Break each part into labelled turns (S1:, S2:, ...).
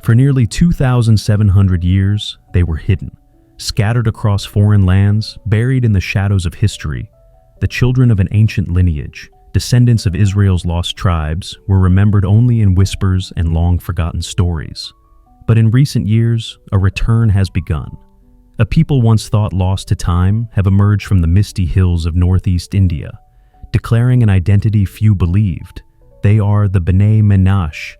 S1: For nearly 2,700 years, they were hidden, scattered across foreign lands, buried in the shadows of history. The children of an ancient lineage, descendants of Israel's lost tribes, were remembered only in whispers and long-forgotten stories. But in recent years, a return has begun. A people once thought lost to time have emerged from the misty hills of northeast India, declaring an identity few believed. They are the Bnei Menashe,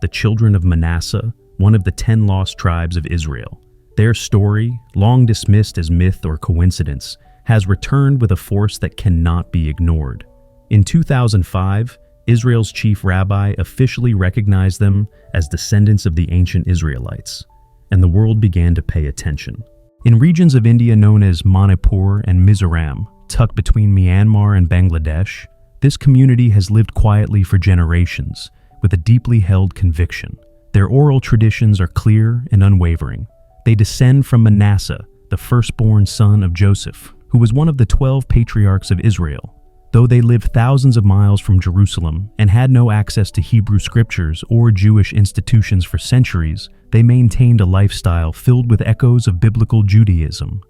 S1: the children of Manasseh, one of the 10 lost tribes of Israel. Their story, long dismissed as myth or coincidence, has returned with a force that cannot be ignored. In 2005, Israel's chief rabbi officially recognized them as descendants of the ancient Israelites, and the world began to pay attention. In regions of India known as Manipur and Mizoram, tucked between Myanmar and Bangladesh, this community has lived quietly for generations, with a deeply held conviction. Their oral traditions are clear and unwavering. They descend from Manasseh, the firstborn son of Joseph, who was one of the 12 patriarchs of Israel. Though they lived thousands of miles from Jerusalem and had no access to Hebrew scriptures or Jewish institutions for centuries, they maintained a lifestyle filled with echoes of biblical Judaism.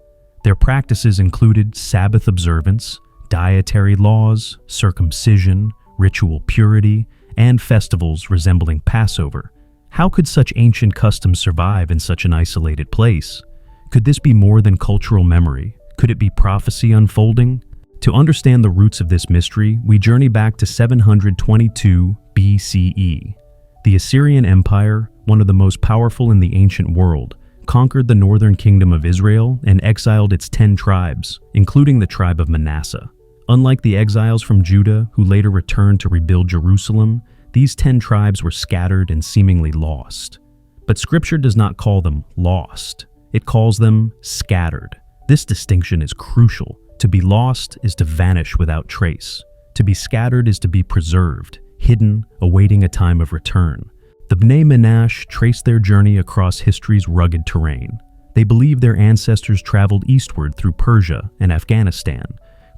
S1: Their practices included Sabbath observance, dietary laws, circumcision, ritual purity, and festivals resembling Passover. How could such ancient customs survive in such an isolated place? Could this be more than cultural memory? Could it be prophecy unfolding? To understand the roots of this mystery, we journey back to 722 BCE. The Assyrian Empire, one of the most powerful in the ancient world, conquered the northern kingdom of Israel and exiled its 10 tribes, including the tribe of Manasseh. Unlike the exiles from Judah who later returned to rebuild Jerusalem, these 10 tribes were scattered and seemingly lost. But Scripture does not call them lost. It calls them scattered. This distinction is crucial. To be lost is to vanish without trace. To be scattered is to be preserved, hidden, awaiting a time of return. The Bnei Menashe trace their journey across history's rugged terrain. They believe their ancestors traveled eastward through Persia and Afghanistan,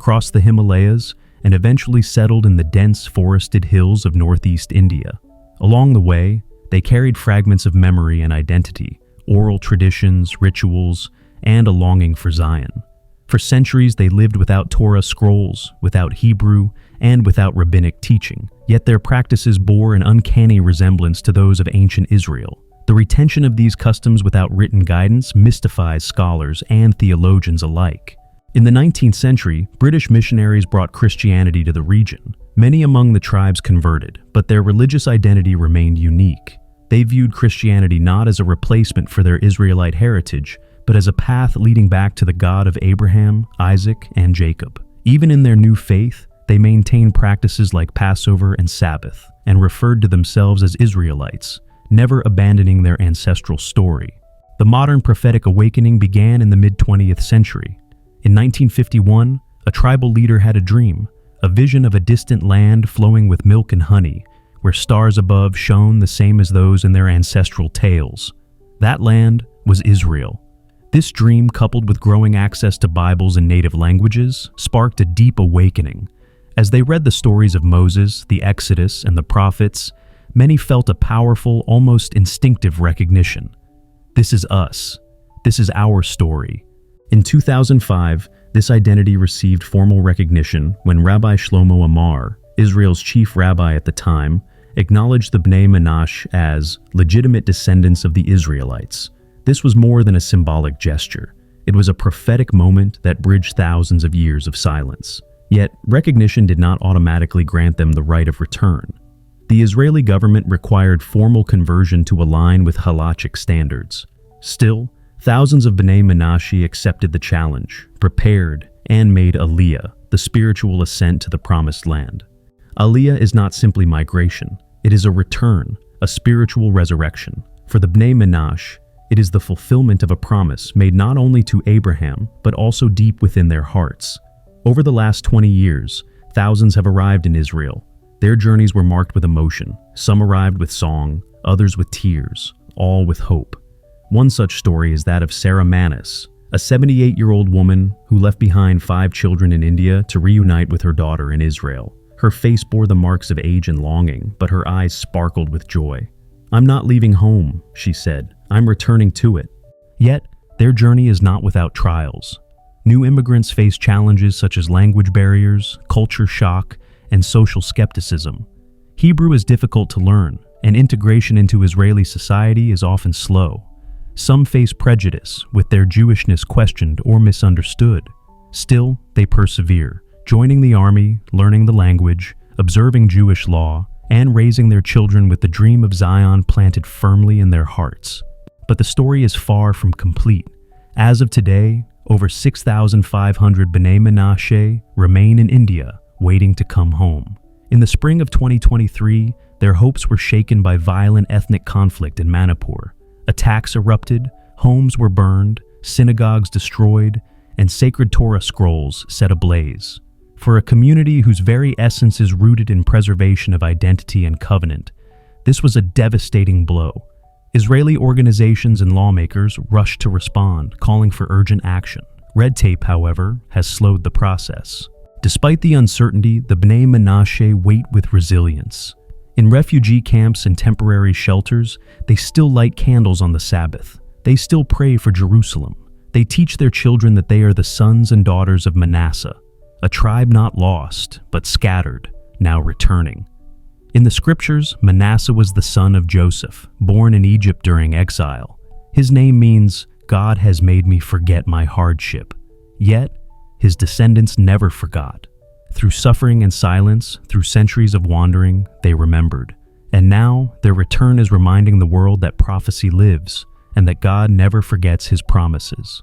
S1: crossed the Himalayas, and eventually settled in the dense forested hills of northeast India. Along the way, they carried fragments of memory and identity, oral traditions, rituals, and a longing for Zion. For centuries, they lived without Torah scrolls, without Hebrew, and without rabbinic teaching, yet their practices bore an uncanny resemblance to those of ancient Israel. The retention of these customs without written guidance mystifies scholars and theologians alike. In the 19th century, British missionaries brought Christianity to the region. Many among the tribes converted, but their religious identity remained unique. They viewed Christianity not as a replacement for their Israelite heritage, but as a path leading back to the God of Abraham, Isaac, and Jacob. Even in their new faith, they maintained practices like Passover and Sabbath, and referred to themselves as Israelites, never abandoning their ancestral story. The modern prophetic awakening began in the mid-20th century. In 1951, a tribal leader had a dream, a vision of a distant land flowing with milk and honey, where stars above shone the same as those in their ancestral tales. That land was Israel. This dream, coupled with growing access to Bibles in native languages, sparked a deep awakening. As they read the stories of Moses, the Exodus, and the prophets, many felt a powerful, almost instinctive recognition. This is us. This is our story. In 2005, this identity received formal recognition when Rabbi Shlomo Amar, Israel's chief rabbi at the time, acknowledged the Bnei Menashe as legitimate descendants of the Israelites. This was more than a symbolic gesture. It was a prophetic moment that bridged thousands of years of silence. Yet, recognition did not automatically grant them the right of return. The Israeli government required formal conversion to align with halachic standards. Still, thousands of Bnei Menashe accepted the challenge, prepared, and made Aliyah, the spiritual ascent to the Promised Land. Aliyah is not simply migration. It is a return, a spiritual resurrection. For the Bnei Menashe, it is the fulfillment of a promise made not only to Abraham, but also deep within their hearts. Over the last 20 years, thousands have arrived in Israel. Their journeys were marked with emotion. Some arrived with song, others with tears, all with hope. One such story is that of Sarah Manis, a 78-year-old woman who left behind 5 children in India to reunite with her daughter in Israel. Her face bore the marks of age and longing, but her eyes sparkled with joy. "I'm not leaving home," she said. "I'm returning to it." Yet, their journey is not without trials. New immigrants face challenges such as language barriers, culture shock, and social skepticism. Hebrew is difficult to learn, and integration into Israeli society is often slow. Some face prejudice, with their Jewishness questioned or misunderstood. Still, they persevere, joining the army, learning the language, observing Jewish law, and raising their children with the dream of Zion planted firmly in their hearts. But the story is far from complete. As of today, over 6,500 Bnei Menashe remain in India, waiting to come home. In the spring of 2023, their hopes were shaken by violent ethnic conflict in Manipur. Attacks erupted, homes were burned, synagogues destroyed, and sacred Torah scrolls set ablaze. For a community whose very essence is rooted in preservation of identity and covenant, this was a devastating blow. Israeli organizations and lawmakers rushed to respond, calling for urgent action. Red tape, however, has slowed the process. Despite the uncertainty, the Bnei Menashe wait with resilience. In refugee camps and temporary shelters, they still light candles on the Sabbath. They still pray for Jerusalem. They teach their children that they are the sons and daughters of Manasseh, a tribe not lost, but scattered, now returning. In the scriptures, Manasseh was the son of Joseph, born in Egypt during exile. His name means, "God has made me forget my hardship." Yet, his descendants never forgot. Through suffering and silence, through centuries of wandering, they remembered. And now, their return is reminding the world that prophecy lives, and that God never forgets his promises.